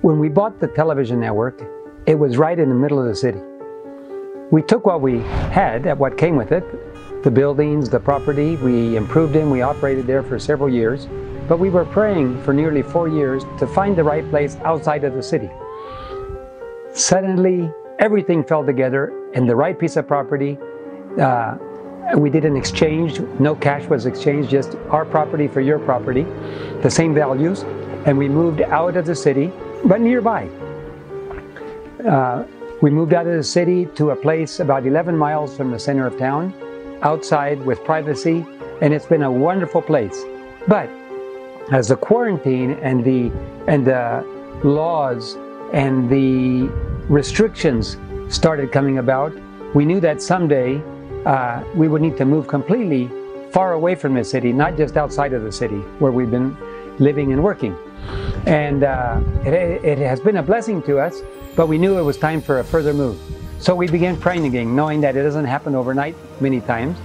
When we bought the television network, it was right in the middle of the city. We took what we had, what came with it, the buildings, the property, we improved it, we operated there for several years, but we were praying for nearly 4 years to find the right place outside of the city. Suddenly, everything fell together and the right piece of property. We did an exchange, no cash was exchanged, just our property for your property, the same values, and we moved out of the city, but nearby. We moved out of the city to a place about 11 miles from the center of town, outside with privacy, and it's been a wonderful place. But as the quarantine and the laws and the restrictions started coming about, we knew that someday we would need to move completely far away from the city, not just outside of the city where we've been living and working. And it has been a blessing to us, but we knew it was time for a further move. So we began praying again, knowing that it doesn't happen overnight many times.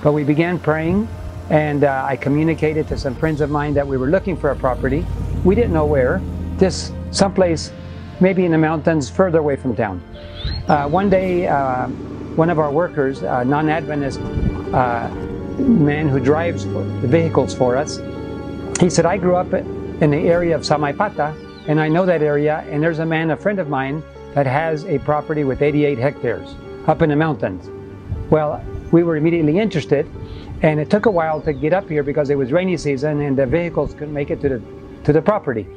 But we began praying, and I communicated to some friends of mine that we were looking for a property. We didn't know where, just someplace maybe in the mountains further away from town. One day, one of our workers, a non-Adventist man who drives the vehicles for us, he said, I grew up in the area of Samaipata, and I know that area, and there's a friend of mine, that has a property with 88 hectares up in the mountains. Well, we were immediately interested, and it took a while to get up here because it was rainy season and the vehicles couldn't make it to the property.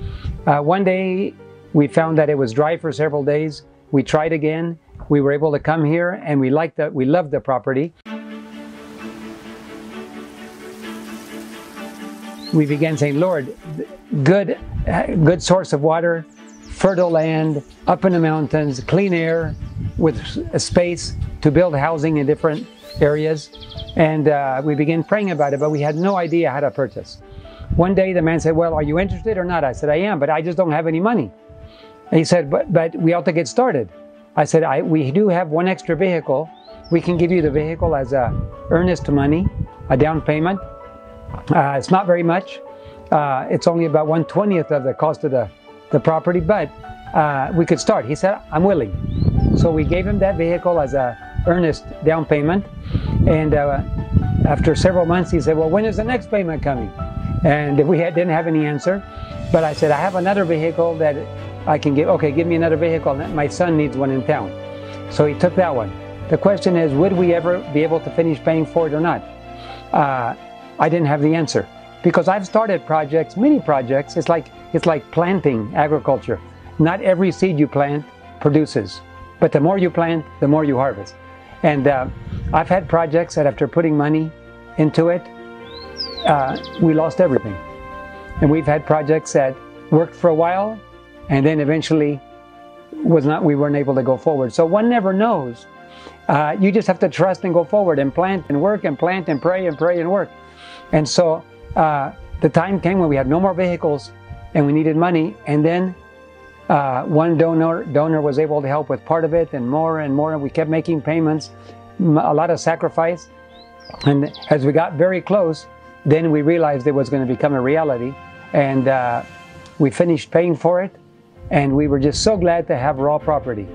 One day, we found that it was dry for several days. We tried again. We were able to come here, and we loved the property. We began saying, Lord, good source of water, fertile land, up in the mountains, clean air, with a space to build housing in different areas. And we began praying about it, but we had no idea how to purchase. One day the man said, well, are you interested or not? I said, I am, but I just don't have any money. And he said, but we ought to get started. I said, we do have one extra vehicle. We can give you the vehicle as earnest money, a down payment. It's not very much. It's only about 1/20th of the cost of the property, but we could start. He said, I'm willing. So we gave him that vehicle as a earnest down payment. And after several months, he said, well, when is the next payment coming? And we didn't have any answer. But I said, I have another vehicle that I can give. Okay, give me another vehicle. My son needs one in town. So he took that one. The question is, would we ever be able to finish paying for it or not? I didn't have the answer. Because I've started projects, many projects. It's like planting agriculture. Not every seed you plant produces. But the more you plant, the more you harvest. And I've had projects that after putting money into it, we lost everything. And we've had projects that worked for a while, and then eventually we weren't able to go forward. So one never knows. You just have to trust and go forward and plant and work and plant and pray and work. And so the time came when we had no more vehicles and we needed money, and then one donor was able to help with part of it, and more and more, and we kept making payments, a lot of sacrifice. And as we got very close, then we realized it was going to become a reality, and we finished paying for it, and we were just so glad to have raw property.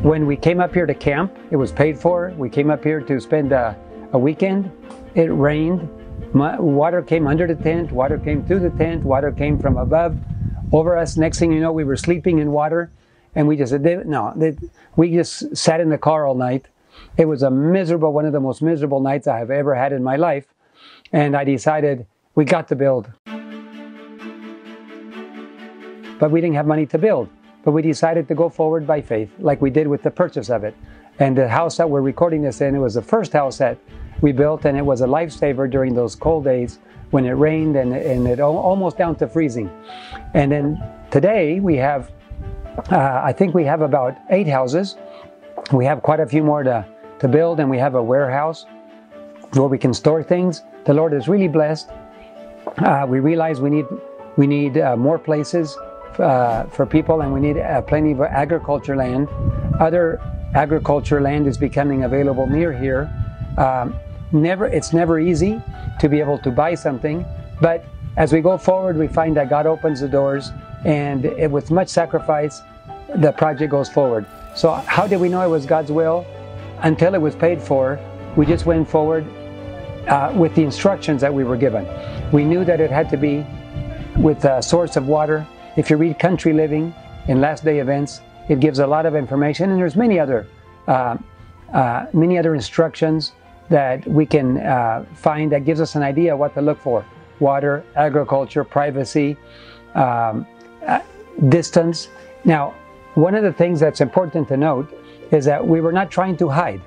When we came up here to camp, it was paid for. We came up here to spend a weekend. It rained. Water came under the tent, water came through the tent, water came from above over us. Next thing you know, we were sleeping in water, and we just said, no, we just sat in the car all night. It was one of the most miserable nights I have ever had in my life, and I decided we got to build. But we didn't have money to build, but we decided to go forward by faith, like we did with the purchase of it. And the house that we're recording this in, it was the first house that we built, and it was a lifesaver during those cold days when it rained and it almost down to freezing. And then today we have, I think we have about 8 houses. We have quite a few more to build, and we have a warehouse where we can store things. The Lord is really blessed. We realize we need more places for people, and we need plenty of agriculture land. Other agriculture land is becoming available near here. It's never easy to be able to buy something, but as we go forward, we find that God opens the doors, and with much sacrifice, the project goes forward. So how did we know it was God's will? Until it was paid for, we just went forward with the instructions that we were given. We knew that it had to be with a source of water. If you read Country Living in Last Day Events, it gives a lot of information, and there's many other instructions that we can find that gives us an idea of what to look for. Water, agriculture, privacy, distance. Now, one of the things that's important to note is that we were not trying to hide.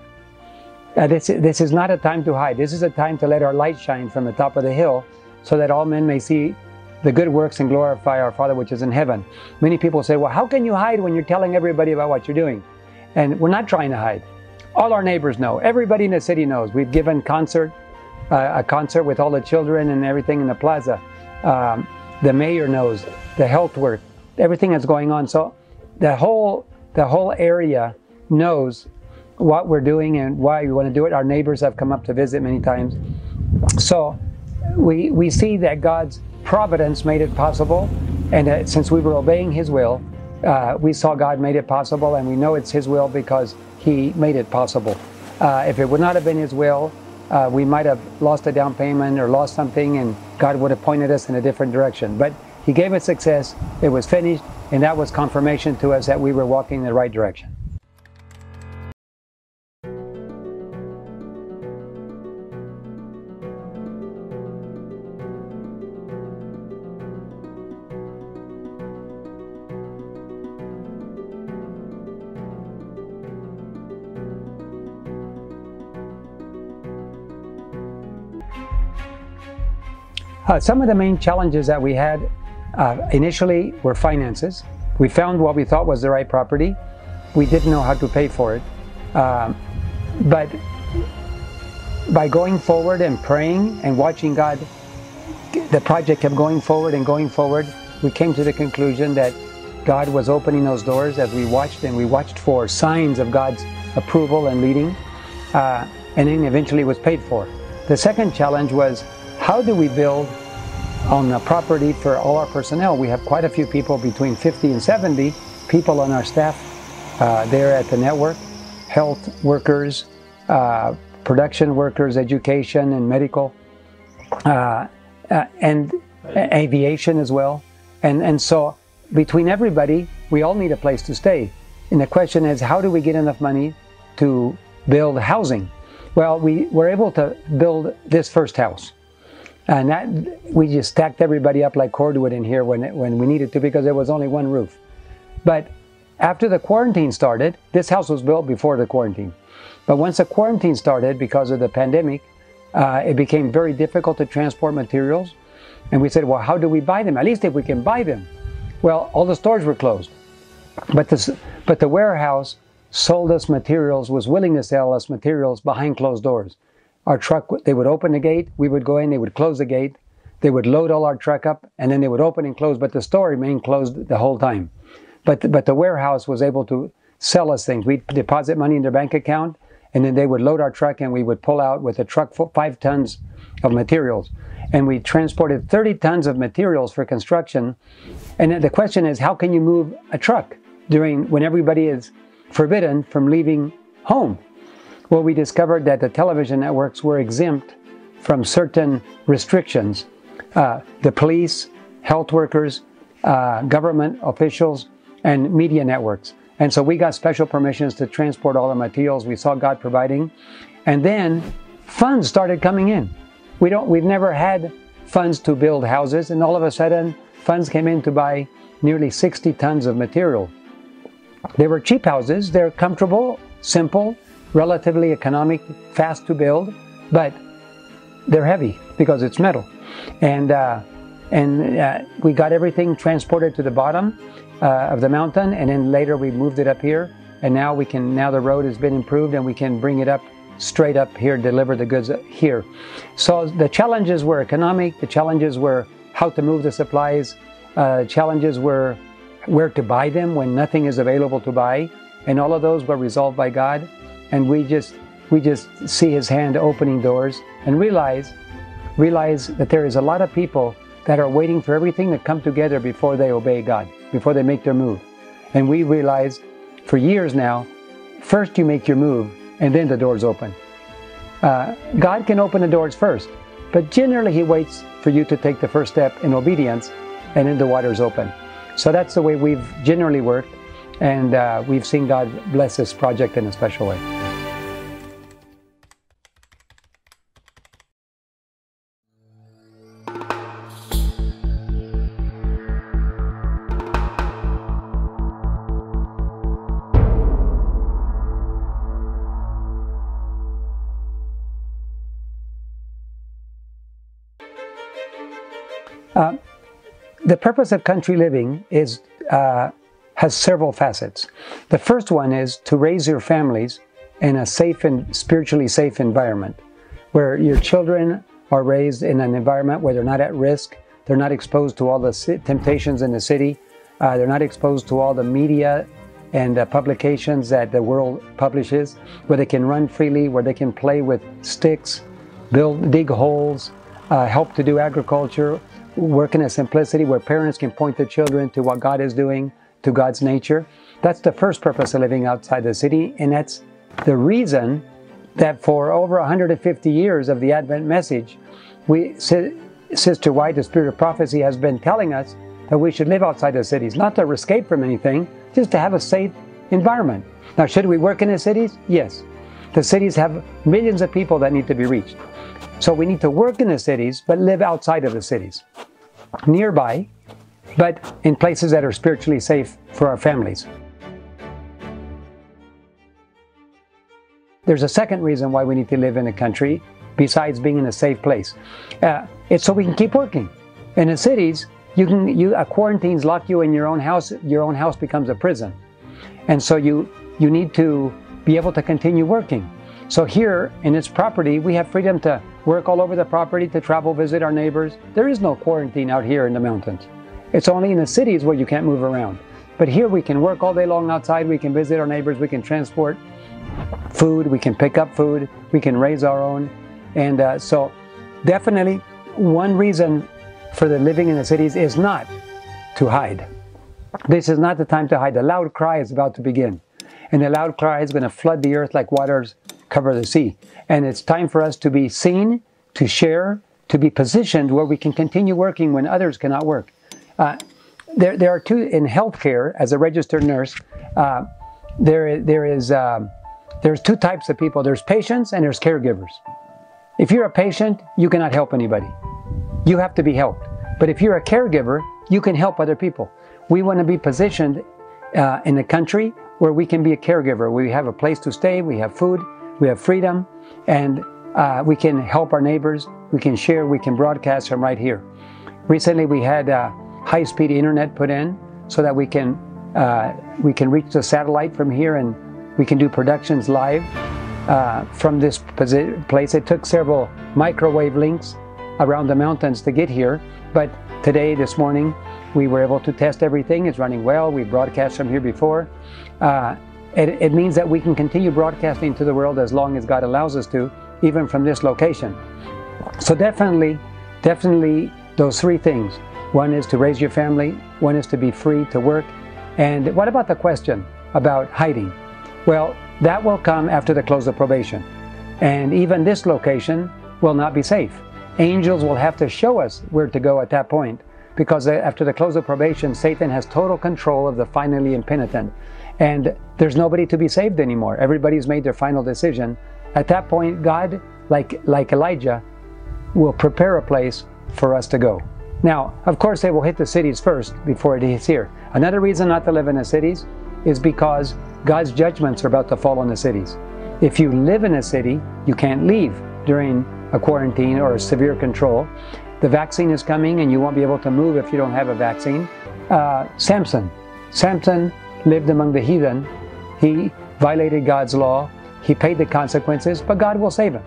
This is not a time to hide. This is a time to let our light shine from the top of the hill so that all men may see the good works and glorify our Father which is in heaven. Many people say, well, how can you hide when you're telling everybody about what you're doing? And we're not trying to hide. All our neighbors know. Everybody in the city knows. We've given a concert with all the children and everything in the plaza. The mayor knows. The health work. Everything that's going on. So the whole area knows what we're doing and why we want to do it. Our neighbors have come up to visit many times. So we see that God's providence made it possible, and since we were obeying His will, we saw God made it possible, and we know it's His will because He made it possible. If it would not have been His will, we might have lost a down payment or lost something, and God would have pointed us in a different direction. But He gave us success, it was finished, and that was confirmation to us that we were walking in the right direction. Some of the main challenges that we had initially were finances. We found what we thought was the right property. We didn't know how to pay for it. But by going forward and praying and watching God, the project kept going forward and going forward. We came to the conclusion that God was opening those doors as we watched, and we watched for signs of God's approval and leading, and then eventually it was paid for. The second challenge was, how do we build on the property for all our personnel? We have quite a few people, between 50 and 70 people on our staff there at the network. Health workers, production workers, education and medical, and aviation as well. And so between everybody, we all need a place to stay. And the question is, how do we get enough money to build housing? Well, we were able to build this first house. And that, we just stacked everybody up like cordwood in here when we needed to, because there was only one roof. But after the quarantine started, this house was built before the quarantine. But once the quarantine started, because of the pandemic, it became very difficult to transport materials. And we said, well, how do we buy them? At least if we can buy them. Well, all the stores were closed. But the warehouse sold us materials, was willing to sell us materials behind closed doors. Our truck, they would open the gate, we would go in, they would close the gate, they would load all our truck up, and then they would open and close, but the store remained closed the whole time. But the warehouse was able to sell us things. We'd deposit money in their bank account, and then they would load our truck, and we would pull out with a truck 5 tons of materials. And we transported 30 tons of materials for construction. And then the question is, how can you move a truck when everybody is forbidden from leaving home? Well, we discovered that the television networks were exempt from certain restrictions. The police, health workers, government officials, and media networks. And so we got special permissions to transport all the materials. We saw God providing. And then funds started coming in. We've never had funds to build houses, and all of a sudden funds came in to buy nearly 60 tons of material. They were cheap houses. They're comfortable, simple, relatively economic, fast to build, but they're heavy because it's metal. And we got everything transported to the bottom of the mountain, and then later we moved it up here, and now the road has been improved and we can bring it up straight up here, deliver the goods here. So the challenges were economic, the challenges were how to move the supplies, challenges were where to buy them when nothing is available to buy, and all of those were resolved by God. And we just see His hand opening doors and realize that there is a lot of people that are waiting for everything to come together before they obey God, before they make their move. And we realized for years now, first you make your move and then the doors open. God can open the doors first, but generally He waits for you to take the first step in obedience and then the waters open. So that's the way we've generally worked, and we've seen God bless this project in a special way. The purpose of country living has several facets. The first one is to raise your families in a safe and spiritually safe environment, where your children are raised in an environment where they're not at risk, they're not exposed to all the temptations in the city, they're not exposed to all the media and publications that the world publishes, where they can run freely, where they can play with sticks, dig holes, help to do agriculture, work in a simplicity where parents can point their children to what God is doing, to God's nature. That's the first purpose of living outside the city, and that's the reason that for over 150 years of the Advent message, Sister White, the Spirit of Prophecy, has been telling us that we should live outside the cities, not to escape from anything, just to have a safe environment. Now, should we work in the cities? Yes. The cities have millions of people that need to be reached. So we need to work in the cities, but live outside of the cities, nearby, but in places that are spiritually safe for our families. There's a second reason why we need to live in a country, besides being in a safe place. It's so we can keep working. In the cities, a quarantine's lock you in your own house becomes a prison. And so you need to be able to continue working. So here in this property, we have freedom to work all over the property, to travel, visit our neighbors. There is no quarantine out here in the mountains. It's only in the cities where you can't move around. But here we can work all day long outside, we can visit our neighbors, we can transport food, we can pick up food, we can raise our own. And so definitely one reason for the living in the cities is not to hide. This is not the time to hide. The loud cry is about to begin. And the loud cry is going to flood the earth like waters cover the sea. And it's time for us to be seen, to share, to be positioned where we can continue working when others cannot work. There are two, in healthcare, as a registered nurse, there's two types of people. There's patients and there's caregivers. If you're a patient, you cannot help anybody. You have to be helped. But if you're a caregiver, you can help other people. We want to be positioned in a country where we can be a caregiver. We have a place to stay, we have food, we have freedom, and we can help our neighbors, we can share, we can broadcast from right here. Recently we had high-speed internet put in so that we can reach the satellite from here, and we can do productions live from this place. It took several microwave links around the mountains to get here, but today, this morning, we were able to test everything. It's running well. We broadcast from here before. It means that we can continue broadcasting to the world as long as God allows us to, even from this location. So definitely those three things. One is to raise your family, one is to be free to work. And what about the question about hiding? Well, that will come after the close of probation. And even this location will not be safe. Angels will have to show us where to go at that point, because after the close of probation, Satan has total control of the finally impenitent. And there's nobody to be saved anymore. Everybody's made their final decision. At that point, God, like Elijah, will prepare a place for us to go. Now, of course, they will hit the cities first before it hits here. Another reason not to live in the cities is because God's judgments are about to fall on the cities. If you live in a city, you can't leave during a quarantine or a severe control. The vaccine is coming and you won't be able to move if you don't have a vaccine. Samson lived among the heathen. He violated God's law. He paid the consequences, but God will save him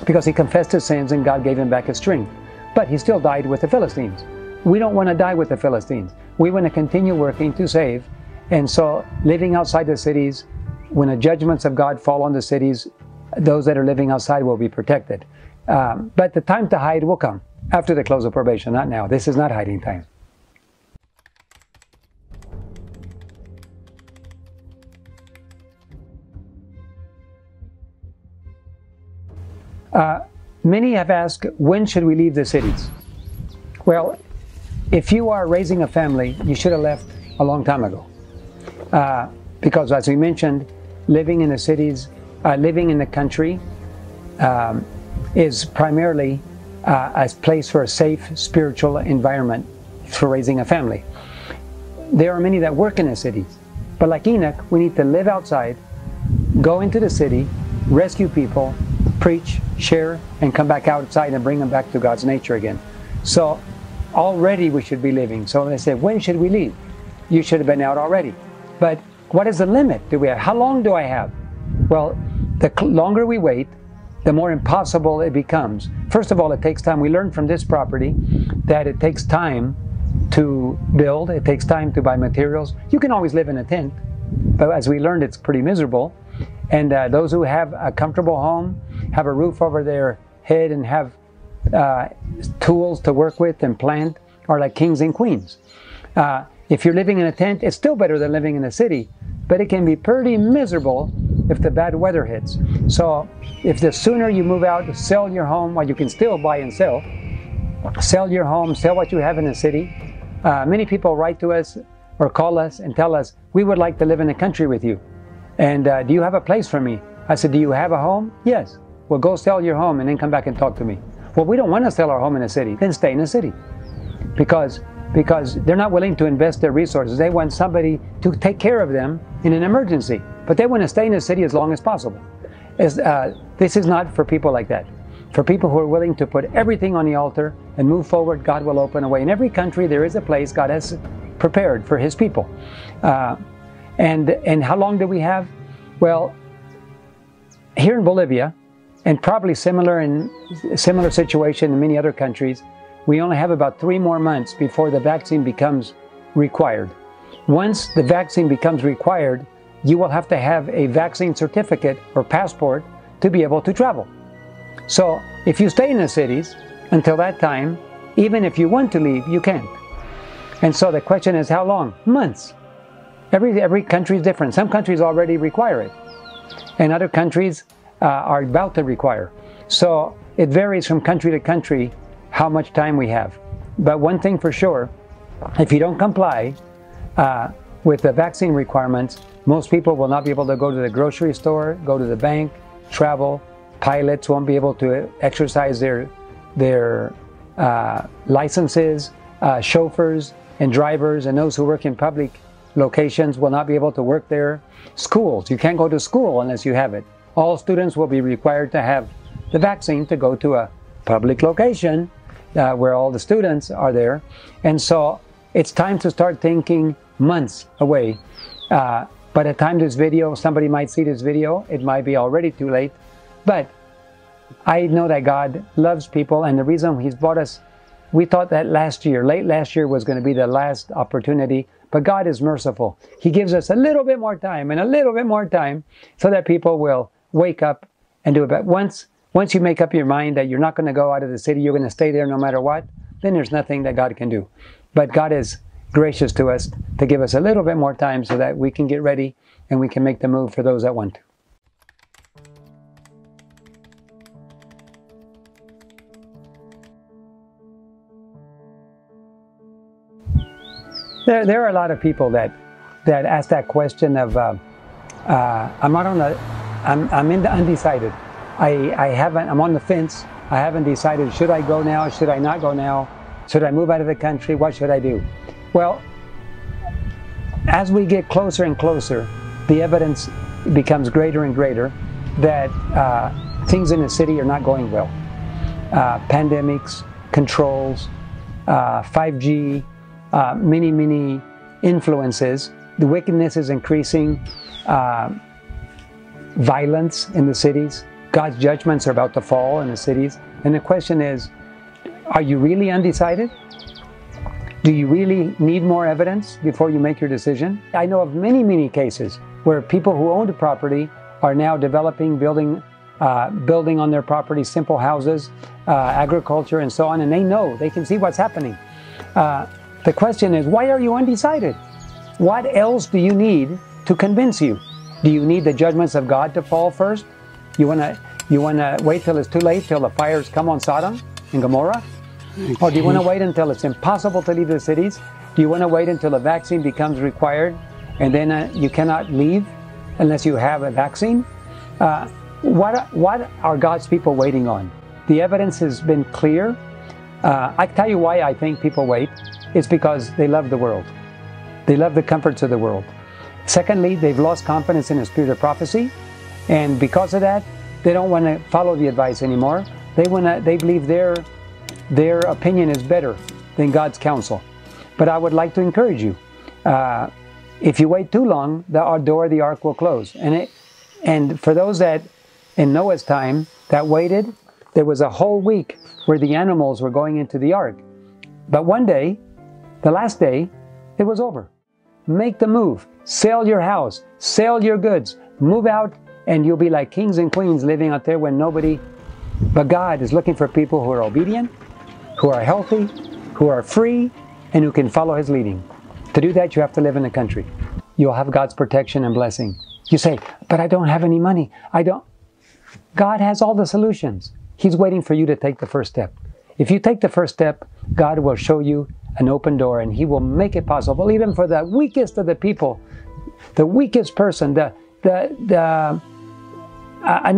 because he confessed his sins and God gave him back his strength. But he still died with the Philistines. We don't want to die with the Philistines. We want to continue working to save. And so living outside the cities, when the judgments of God fall on the cities, those that are living outside will be protected. But the time to hide will come. After the close of probation, not now. This is not hiding time. Many have asked, when should we leave the cities? Well, if you are raising a family, you should have left a long time ago. Because as we mentioned, living in the cities, living in the country is primarily a place for a safe spiritual environment for raising a family. There are many that work in the cities, but like Enoch, we need to live outside, go into the city, rescue people, preach, share, and come back outside and bring them back to God's nature again. So already we should be living. So they say, when should we leave? You should have been out already. But what is the limit do we have? How long do I have? Well, the longer we wait, the more impossible it becomes. First of all, it takes time. We learned from this property that it takes time to build. It takes time to buy materials. You can always live in a tent, but as we learned, it's pretty miserable. And those who have a comfortable home, have a roof over their head, and have tools to work with and plant are like kings and queens. If you're living in a tent, it's still better than living in a city, but it can be pretty miserable if the bad weather hits. So if the sooner you move out, sell your home while you can still buy and sell your home, sell what you have in the city. Many people write to us or call us and tell us, we would like to live in the country with you. And do you have a place for me? I said, do you have a home? Yes. Well, go sell your home and then come back and talk to me. Well, we don't want to sell our home in the city. Then stay in the city. Because they're not willing to invest their resources. They want somebody to take care of them in an emergency. But they want to stay in the city as long as possible. This is not for people like that. For people who are willing to put everything on the altar and move forward, God will open a way. In every country, there is a place God has prepared for His people. And how long do we have? Well, here in Bolivia, and probably similar situation in many other countries, we only have about 3 more months before the vaccine becomes required. Once the vaccine becomes required, you will have to have a vaccine certificate or passport to be able to travel. So if you stay in the cities until that time, even if you want to leave, you can't. And so the question is, how long? Months. Every country is different. Some countries already require it, and other countries are about to require. So it varies from country to country how much time we have. But one thing for sure, if you don't comply with the vaccine requirements, most people will not be able to go to the grocery store, go to the bank, travel. Pilots won't be able to exercise their licenses. Chauffeurs and drivers and those who work in public locations will not be able to work there. Schools, you can't go to school unless you have it. All students will be required to have the vaccine to go to a public location where all the students are there. And so it's time to start thinking months away. By the time this video, somebody might see this video, it might be already too late. But I know that God loves people, and the reason He's brought us, we thought that late last year was going to be the last opportunity, but God is merciful. He gives us a little bit more time and a little bit more time so that people will wake up and do it. But once you make up your mind that you're not going to go out of the city, you're going to stay there no matter what, then there's nothing that God can do. But God is gracious to us to give us a little bit more time so that we can get ready and we can make the move for those that want to. There are a lot of people that ask that question of I'm undecided. I'm on the fence. I haven't decided, should I go now? Should I not go now? Should I move out of the country? What should I do? Well, as we get closer and closer, the evidence becomes greater and greater that things in the city are not going well. Pandemics, controls, 5G, many influences. The wickedness is increasing. Violence in the cities. God's judgments are about to fall in the cities. And the question is, are you really undecided? Do you really need more evidence before you make your decision? I know of many cases where people who owned a property are now building building on their property, simple houses, agriculture, and so on, and they know, they can see what's happening. The question is, why are you undecided? What else do you need to convince you? Do you need the judgments of God to fall first? You wanna wait till it's too late, till the fires come on Sodom and Gomorrah? Or do you want to wait until it's impossible to leave the cities? Do you want to wait until a vaccine becomes required and then you cannot leave unless you have a vaccine? What are God's people waiting on? The evidence has been clear. I tell you why I think people wait. It's because they love the world. They love the comforts of the world. Secondly, they've lost confidence in the spirit of prophecy. And because of that, they don't want to follow the advice anymore. They believe their opinion is better than God's counsel. But I would like to encourage you. If you wait too long, the door of the ark will close. And for those that, in Noah's time, that waited, there was a whole week where the animals were going into the ark. But one day, the last day, it was over. Make the move. Sell your house. Sell your goods. Move out, and you'll be like kings and queens living out there when nobody but God is looking for people who are obedient, who are healthy, who are free, and who can follow His leading. To do that, you have to live in the country. You'll have God's protection and blessing. You say, but I don't have any money. God has all the solutions. He's waiting for you to take the first step. If you take the first step, God will show you an open door, and He will make it possible, even for the weakest of the people, the weakest person, an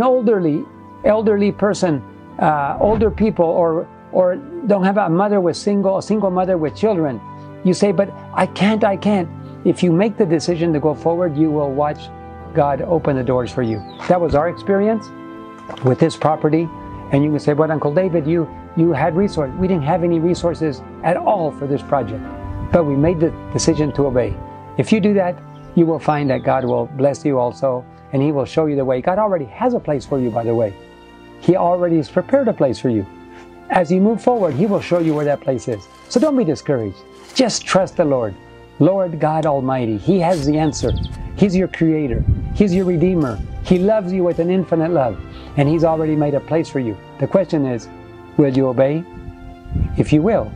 elderly person, older people, or don't have a single mother with children. You say, but I can't. If you make the decision to go forward, you will watch God open the doors for you. That was our experience with this property. And you can say, but Uncle David, you had resources. We didn't have any resources at all for this project. But we made the decision to obey. If you do that, you will find that God will bless you also, and He will show you the way. God already has a place for you, by the way. He already has prepared a place for you. As you move forward, He will show you where that place is. So don't be discouraged. Just trust the Lord. Lord God Almighty, He has the answer. He's your Creator. He's your Redeemer. He loves you with an infinite love, and He's already made a place for you. The question is, will you obey? If you will,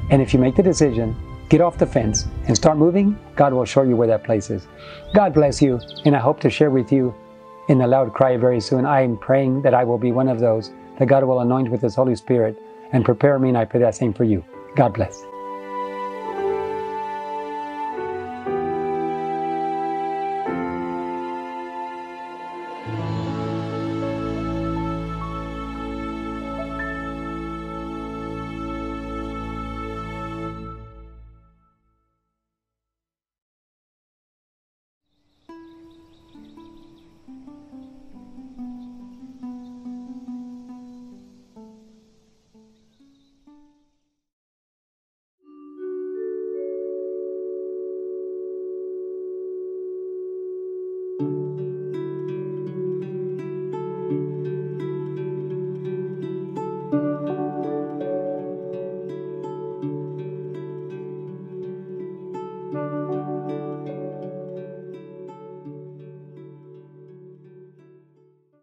and if you make the decision, get off the fence and start moving, God will show you where that place is. God bless you, and I hope to share with you in the loud cry very soon. I am praying that I will be one of those that God will anoint with His Holy Spirit and prepare me, and I pray that same for you. God bless.